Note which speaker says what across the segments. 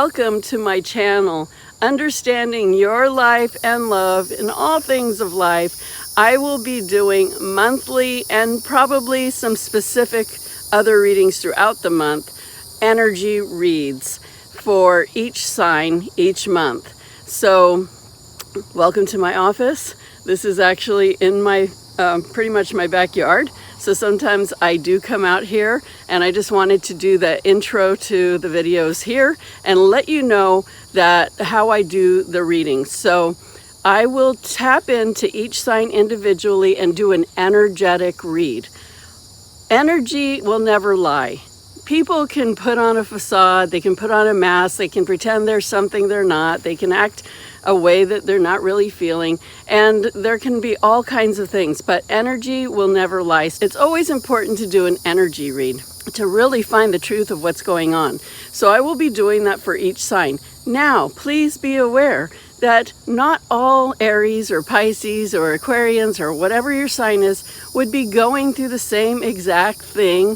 Speaker 1: Welcome to my channel, Understanding Your Life and Love in All Things of Life. I will be doing monthly and probably some specific other readings throughout the month, energy reads for each sign each month. So welcome to my office. This is actually in my pretty much my backyard. So sometimes I do come out here, and I just wanted to do the intro to the videos here and let you know that how I do the readings. So I will tap into each sign individually and do an energetic read. Energy will never lie. People can put on a facade, they can put on a mask, they can pretend they're something they're not, they can act a way that they're not really feeling, and there can be all kinds of things, but energy will never lie. It's always important to do an energy read to really find the truth of what's going on. So I will be doing that for each sign. Now, please be aware that not all Aries or Pisces or Aquarians or whatever your sign is would be going through the same exact thing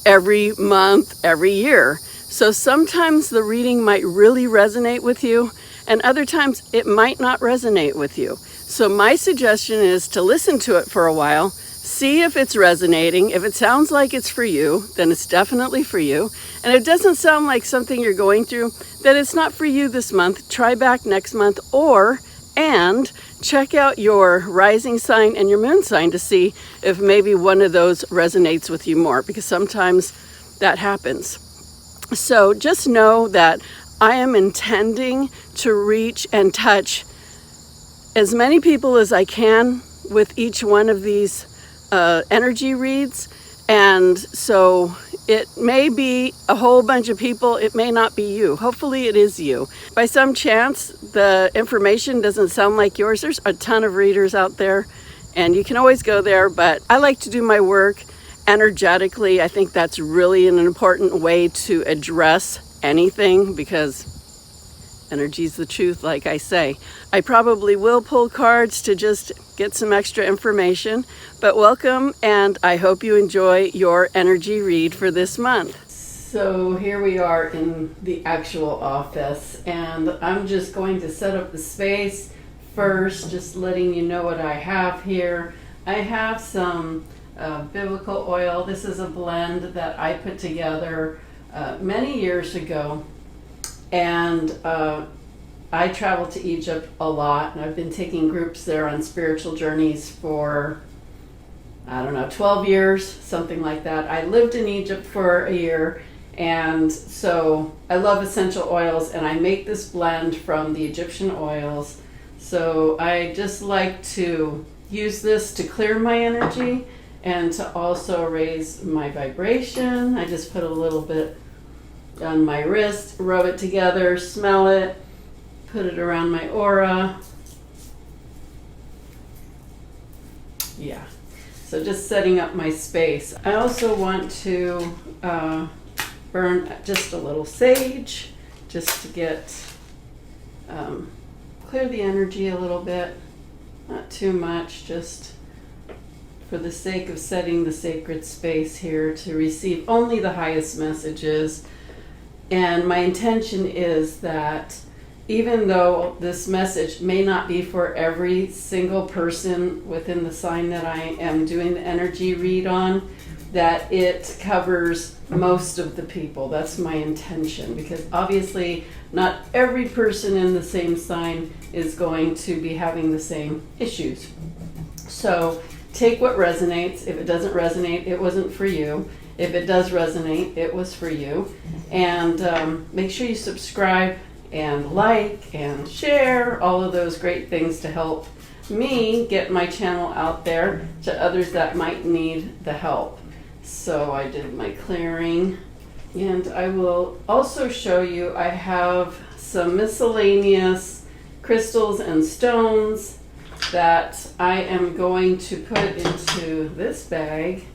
Speaker 1: every month, every year. So sometimes the reading might really resonate with you, and other times it might not resonate with you. So my suggestion is to listen to it for a while, see if it's resonating. If it sounds like it's for you, then it's definitely for you. And if it doesn't sound like something you're going through, then it's not for you this month. Try back next month, and check out your rising sign and your moon sign to see if maybe one of those resonates with you more, because sometimes that happens. So just know that I am intending to reach and touch as many people as I can with each one of these energy reads. And so it may be a whole bunch of people, it may not be you. Hopefully it is you. By some chance, the information doesn't sound like yours. There's a ton of readers out there, and you can always go there, but I like to do my work energetically. I think that's really an important way to address anything, because energy is the truth, like I say. I probably will pull cards to just get some extra information, but welcome, and I hope you enjoy your energy read for this month. So here we are in the actual office, and I'm just going to set up the space first, just letting you know what I have here. I have some biblical oil. This is a blend that I put together many years ago. And I travel to Egypt a lot, and I've been taking groups there on spiritual journeys for, 12 years, something like that. I lived in Egypt for a year, and so I love essential oils, and I make this blend from the Egyptian oils. So I just like to use this to clear my energy and to also raise my vibration. I just put a little bit on my wrist, rub it together, smell it, put it around my aura. Yeah, so just setting up my space. I also want to burn just a little sage, just to get, clear the energy a little bit, not too much, just for the sake of setting the sacred space here to receive only the highest messages. And my intention is that even though this message may not be for every single person within the sign that I am doing the energy read on, that it covers most of the people. That's my intention, because obviously not every person in the same sign is going to be having the same issues. So take what resonates. If it doesn't resonate, it wasn't for you. If it does resonate, it was for you. And make sure you subscribe and like and share, all of those great things to help me get my channel out there to others that might need the help. So I did my clearing, and I will also show you I have some miscellaneous crystals and stones that I am going to put into this bag.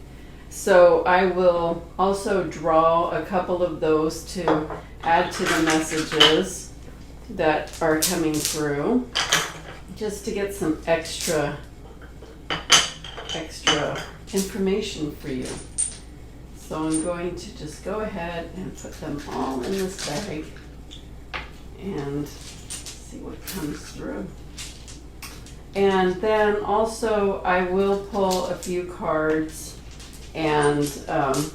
Speaker 1: So I will also draw a couple of those to add to the messages that are coming through, just to get some extra information for you. So I'm going to just go ahead and put them all in this bag. and see what comes through. And then also I will pull a few cards, and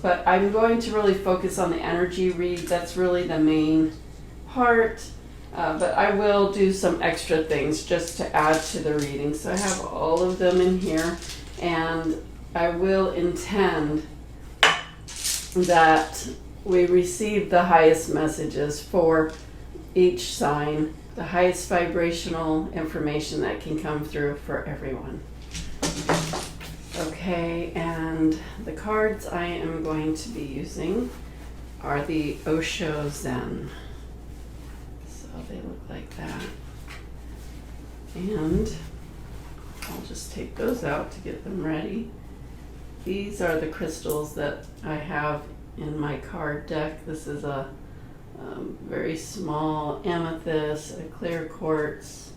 Speaker 1: but I'm going to really focus on the energy read. That's really the main part. But I will do some extra things just to add to the reading. So I have all of them in here, and I will intend that we receive the highest messages for each sign, the highest vibrational information that can come through for everyone. Okay, and the cards I am going to be using are the Osho Zen. So they look like that. And I'll just take those out to get them ready. These are the crystals that I have in my card deck. This is a very small amethyst, a clear quartz,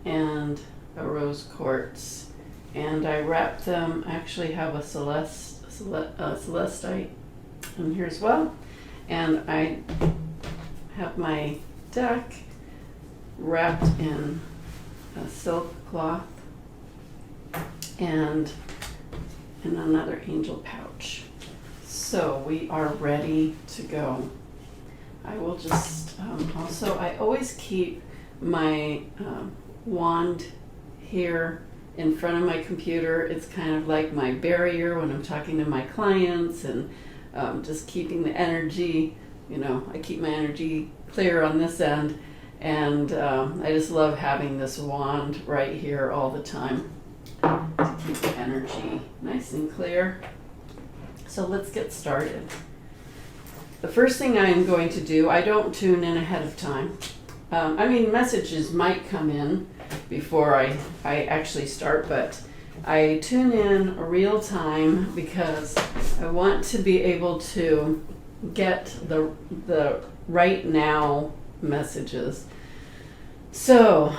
Speaker 1: and a rose quartz. And I wrap them, I actually have a celestite in here as well. And I have my deck wrapped in a silk cloth and in another angel pouch. So we are ready to go. I will just, also I always keep my wand here in front of my computer. It's kind of like my barrier when I'm talking to my clients, and just keeping the energy, I keep my energy clear on this end, and I just love having this wand right here all the time to keep the energy nice and clear. So let's get started. The first thing I am going to do, I don't tune in ahead of time. Messages might come in before I actually start, but I tune in real time because I want to be able to get the right now messages. So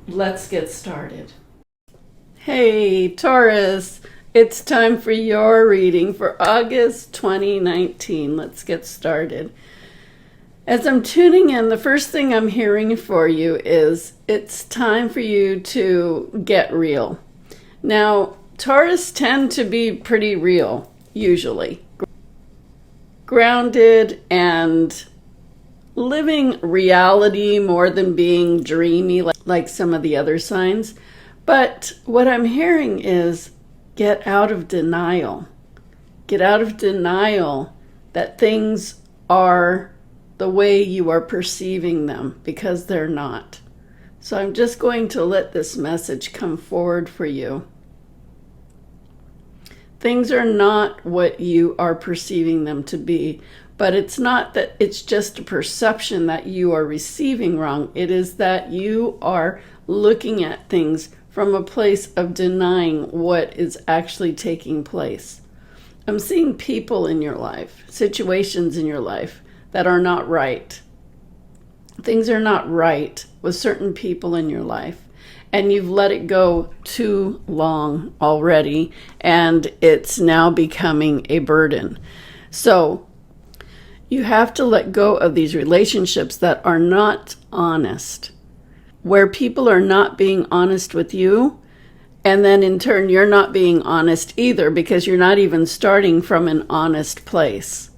Speaker 1: let's get started. Hey, Taurus, it's time for your reading for August 2019. Let's get started. As I'm tuning in, the first thing I'm hearing for you is it's time for you to get real. Now, Taurus tend to be pretty real, usually. Grounded and living reality more than being dreamy like some of the other signs. But what I'm hearing is get out of denial. Get out of denial that things are the way you are perceiving them, because they're not. So I'm just going to let this message come forward for you. Things are not what you are perceiving them to be, but it's not that it's just a perception that you are receiving wrong. It is that you are looking at things from a place of denying what is actually taking place. I'm seeing people in your life, situations in your life that are not right. Things are not right with certain people in your life, and you've let it go too long already, and it's now becoming a burden. So you have to let go of these relationships that are not honest, where people are not being honest with you, and then in turn you're not being honest either, because you're not even starting from an honest place.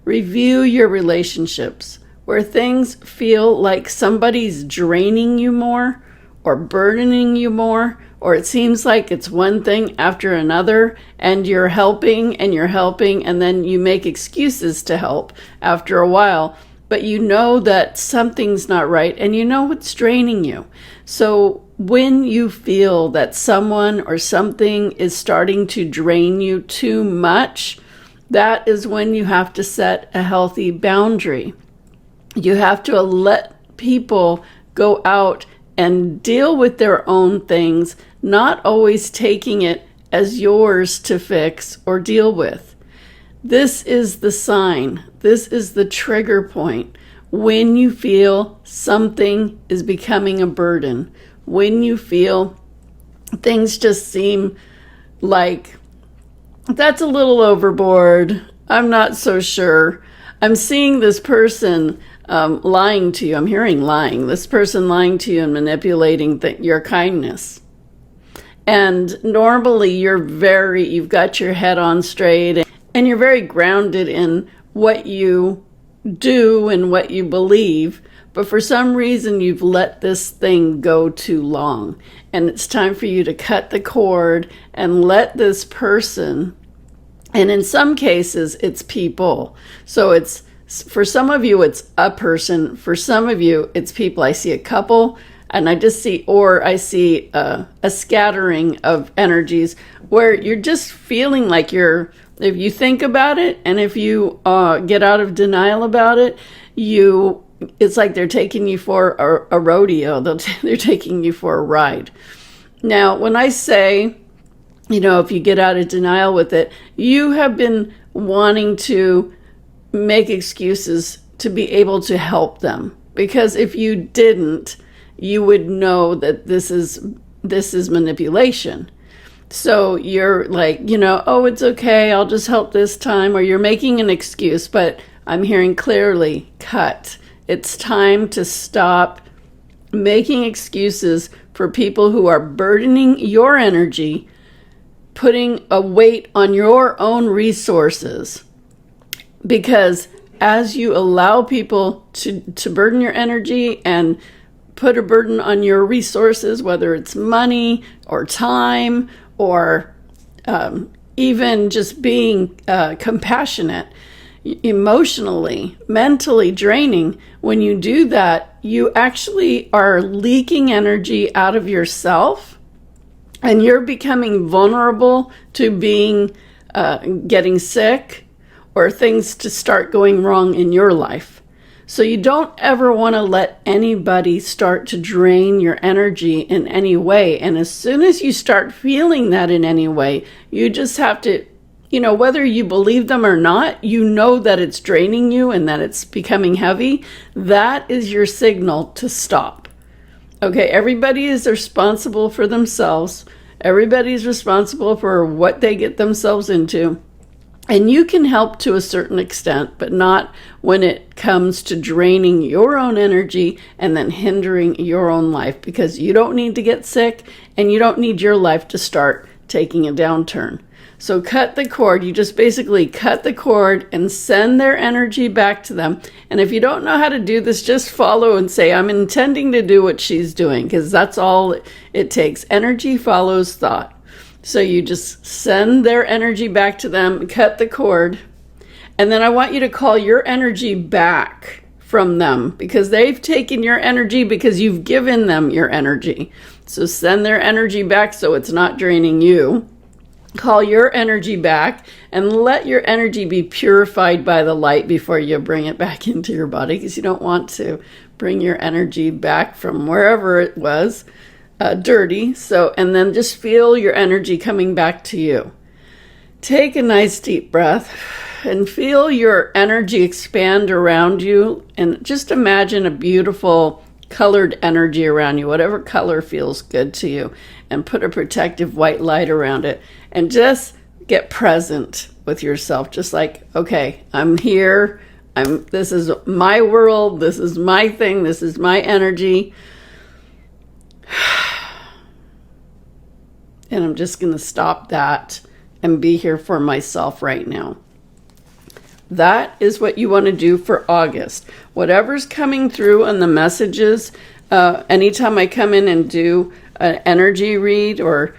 Speaker 1: Review your relationships where things feel like somebody's draining you more or burdening you more, or it seems like it's one thing after another, and you're helping and then you make excuses to help after a while, but you know that something's not right and you know what's draining you. So when you feel that someone or something is starting to drain you too much, that is when you have to set a healthy boundary. You have to let people go out and deal with their own things, not always taking it as yours to fix or deal with. This is the sign. This is the trigger point. When you feel something is becoming a burden, when you feel things just seem like that's a little overboard, I'm not so sure. I'm seeing this person lying to you. I'm hearing lying. This person lying to you and manipulating your kindness. And normally you've got your head on straight and you're very grounded in what you do and what you believe. But for some reason, you've let this thing go too long. And it's time for you to cut the cord and let this person, and in some cases, it's people. So it's, for some of you, it's a person. For some of you, it's people. I see a couple, and I see a scattering of energies where you're just feeling like if you think about it, and if you get out of denial about it, it's like they're taking you for a rodeo. They're taking you for a ride. Now, when I say, if you get out of denial with it, you have been wanting to make excuses to be able to help them. Because if you didn't, you would know that this is manipulation. So you're like, oh, it's okay, I'll just help this time. Or you're making an excuse, but I'm hearing clearly, cut. It's time to stop making excuses for people who are burdening your energy, putting a weight on your own resources. Because as you allow people to burden your energy and put a burden on your resources, whether it's money or time or even just being compassionate, emotionally, mentally draining, when you do that, you actually are leaking energy out of yourself, and you're becoming vulnerable to getting sick or things to start going wrong in your life. So you don't ever want to let anybody start to drain your energy in any way. And as soon as you start feeling that in any way, you just have to, whether you believe them or not, that it's draining you and that it's becoming heavy. That is your signal to stop. Okay, everybody is responsible for themselves. Everybody's responsible for what they get themselves into. And you can help to a certain extent, but not when it comes to draining your own energy and then hindering your own life, because you don't need to get sick and you don't need your life to start taking a downturn. So cut the cord. You just basically cut the cord and send their energy back to them. And if you don't know how to do this, just follow and say, I'm intending to do what she's doing, because that's all it takes. Energy follows thought. So you just send their energy back to them, cut the cord, and then I want you to call your energy back from them, because they've taken your energy because you've given them your energy. So send their energy back so it's not draining you. Call your energy back and let your energy be purified by the light before you bring it back into your body, because you don't want to bring your energy back from wherever it was dirty. And then just feel your energy coming back to you. Take a nice deep breath and feel your energy expand around you, and just imagine a beautiful colored energy around you, whatever color feels good to you, and put a protective white light around it, and just get present with yourself. Just like, okay, I'm here. This is my world. This is my thing. This is my energy. And I'm just going to stop that and be here for myself right now. That is what you want to do for August. Whatever's coming through on the messages, anytime I come in and do an energy read or,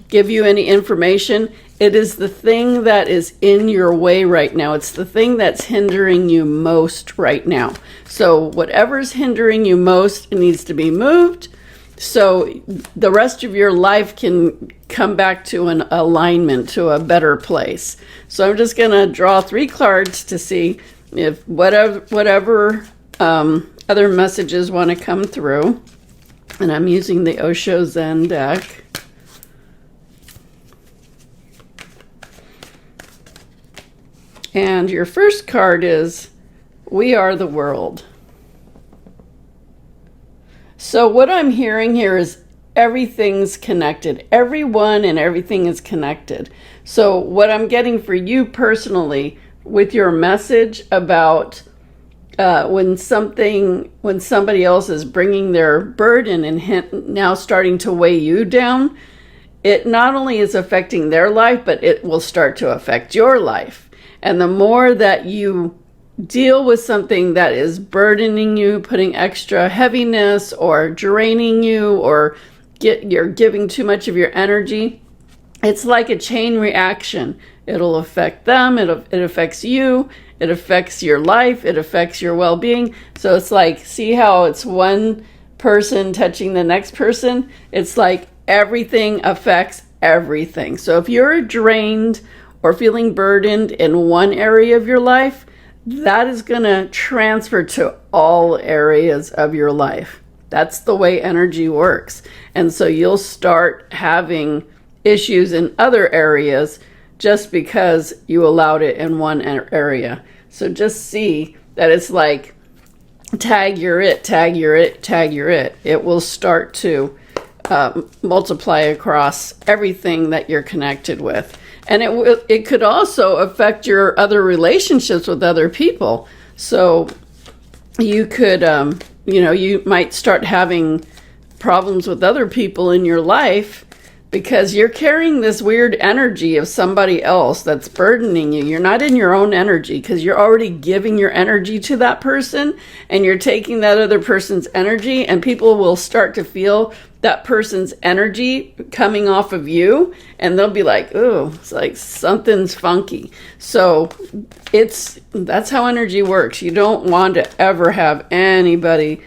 Speaker 1: give you any information, it is the thing that is in your way right now. It's the thing that's hindering you most right now. So whatever's hindering you most, it needs to be moved, so the rest of your life can come back to an alignment, to a better place. So I'm just going to draw 3 cards to see if whatever other messages want to come through. And I'm using the Osho Zen deck. And your first card is, We Are the World. So what I'm hearing here is everything's connected. Everyone and everything is connected. So what I'm getting for you personally with your message about when somebody else is bringing their burden and now starting to weigh you down, it not only is affecting their life, but it will start to affect your life. And the more that you deal with something that is burdening you, putting extra heaviness or draining you, or you're giving too much of your energy, it's like a chain reaction. It'll affect them, it affects you, it affects your life, it affects your well-being. So it's like, see how it's one person touching the next person? It's like everything affects everything. So if you're drained or feeling burdened in one area of your life, that is going to transfer to all areas of your life. That's the way energy works. And so you'll start having issues in other areas just because you allowed it in one area. So just see that it's like tag your it, tag your it, tag your it. It will start to multiply across everything that you're connected with. And it could also affect your other relationships with other people. So you could, you might start having problems with other people in your life because you're carrying this weird energy of somebody else that's burdening you. You're not in your own energy because you're already giving your energy to that person, and you're taking that other person's energy, and people will start to feel that person's energy coming off of you, and they'll be like, "Ooh, it's like something's funky." So that's how energy works. You don't want to ever have anybody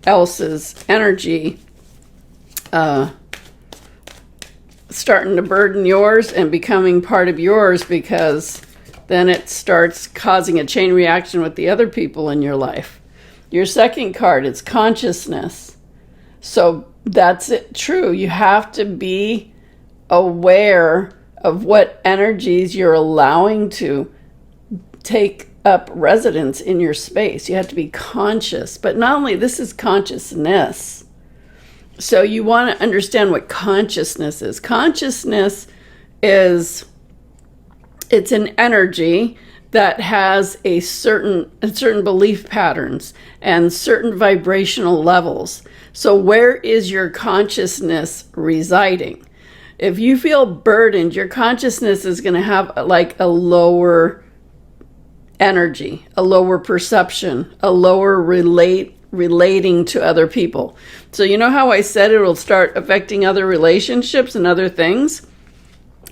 Speaker 1: else's energy starting to burden yours and becoming part of yours, because then it starts causing a chain reaction with the other people in your life. Your second card is consciousness. So that's it. True. You have to be aware of what energies you're allowing to take up residence in your space. You have to be conscious. But not only this is consciousness. So you want to understand what consciousness is. Consciousness it's an energy that has a certain belief patterns and certain vibrational levels. So where is your consciousness residing? If you feel burdened, your consciousness is going to have like a lower energy, a lower perception, a lower relating to other people. So you know how I said it will start affecting other relationships and other things?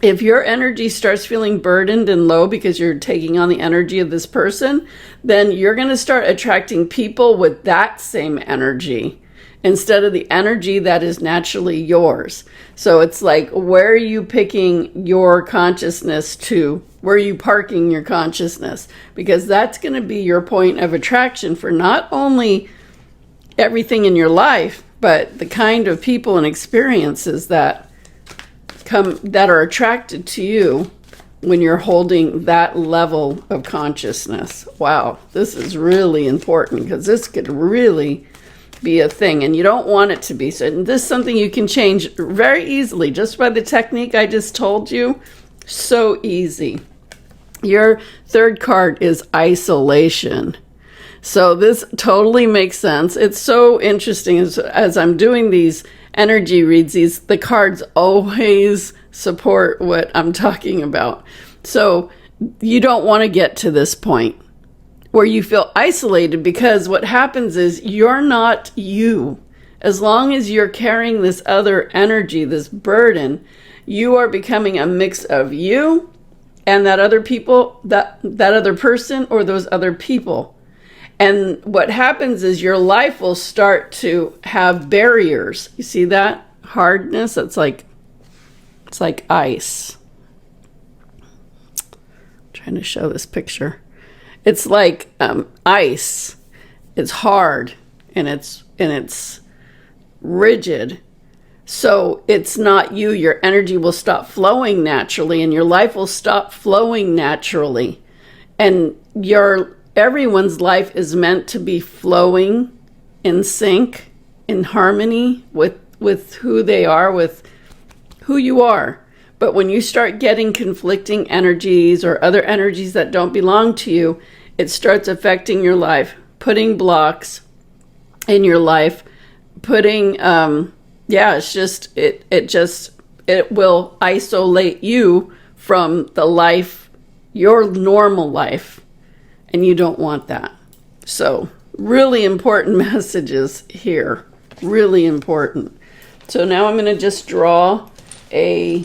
Speaker 1: If your energy starts feeling burdened and low because you're taking on the energy of this person, then you're going to start attracting people with that same energy instead of the energy that is naturally yours. So it's like, where are you picking your consciousness to? Where are you parking your consciousness? Because that's going to be your point of attraction for not only everything in your life, but the kind of people and experiences that are attracted to you when you're holding that level of consciousness. Wow, this is really important because this could really be a thing, and you don't want it to be. So this is something you can change very easily just by the technique I just told you. So easy. Your third card is isolation. So this totally makes sense. It's so interesting as I'm doing these energy reads, the cards always support what I'm talking about. So you don't want to get to this point where you feel isolated, because what happens is you're not you. As long as you're carrying this other energy, this burden, you are becoming a mix of you and that other people, that other person or those other people. And what happens is your life will start to have barriers. You see that hardness? It's like ice. I'm trying to show this picture. It's like ice. It's hard and it's rigid. So it's not you. Your energy will stop flowing naturally, and your life will stop flowing naturally. And everyone's life is meant to be flowing in sync, in harmony with who they are, with who you are. But when you start getting conflicting energies or other energies that don't belong to you, it starts affecting your life putting blocks in your life, putting, it's just, it will isolate you from the life, your normal life, and you don't want that. So really important messages here, really important. So now I'm going to just draw a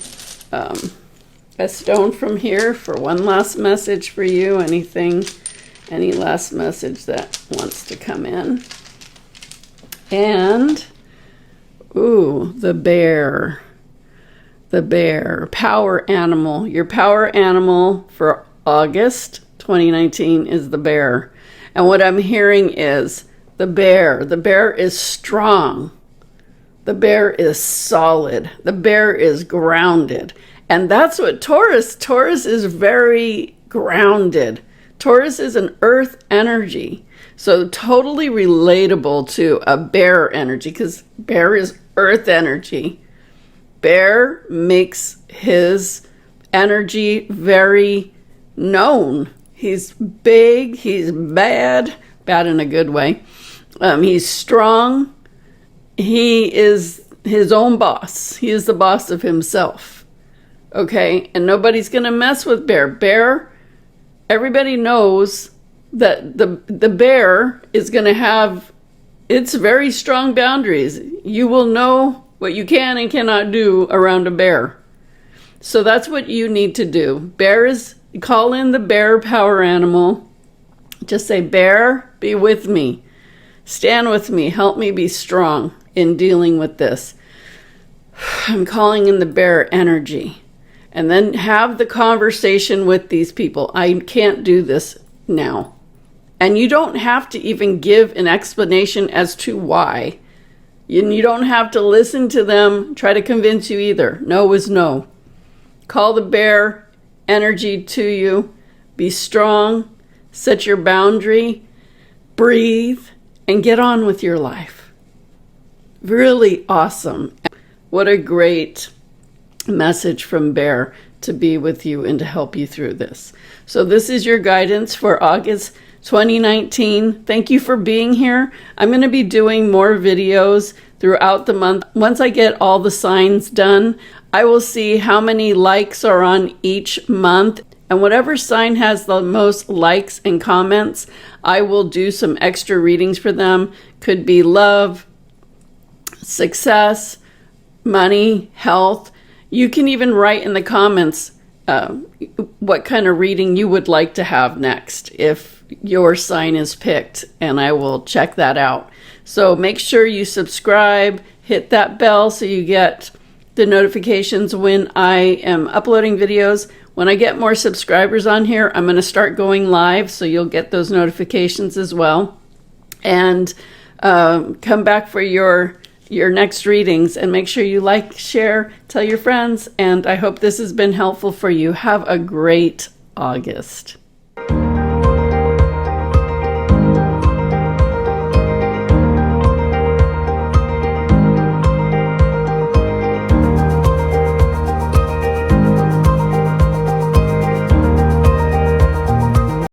Speaker 1: stone from here for one last message for you. Any last message that wants to come in. And, ooh, the bear. The bear, power animal. Your power animal for August 2019 is the bear. And what I'm hearing is the bear. The bear is strong. The bear is solid. The bear is grounded. And that's what Taurus is very grounded. Taurus is an earth energy. So totally relatable to a bear energy, because bear is earth energy. Bear makes his energy very known. He's big, he's bad in a good way. He's strong. He is his own boss. He is the boss of himself. Okay? And nobody's going to mess with bear. Bear, everybody knows that the bear is going to have its very strong boundaries. You will know what you can and cannot do around a bear. So that's what you need to do. Call in the bear power animal. Just say, bear, be with me. Stand with me. Help me be strong in dealing with this. I'm calling in the bear energy. And then have the conversation with these people. I can't do this now. And you don't have to even give an explanation as to why. You don't have to listen to them, try to convince you either. No is no. Call the bear energy to you. Be strong. Set your boundary. Breathe. And get on with your life. Really awesome. What a great message from Bear to be with you and to help you through this. So this is your guidance for August 2019. Thank you for being here. I'm going to be doing more videos throughout the month. Once I get all the signs done, I will see how many likes are on each month. And whatever sign has the most likes and comments, I will do some extra readings for them. Could be love, success, money, health. You can even write in the comments what kind of reading you would like to have next if your sign is picked, and I will check that out. So make sure you subscribe, hit that bell so you get the notifications when I am uploading videos. When I get more subscribers on here, I'm going to start going live, so you'll get those notifications as well. And come back for your next readings, and make sure you like, share, tell your friends, and I hope this has been helpful for you. Have a great August.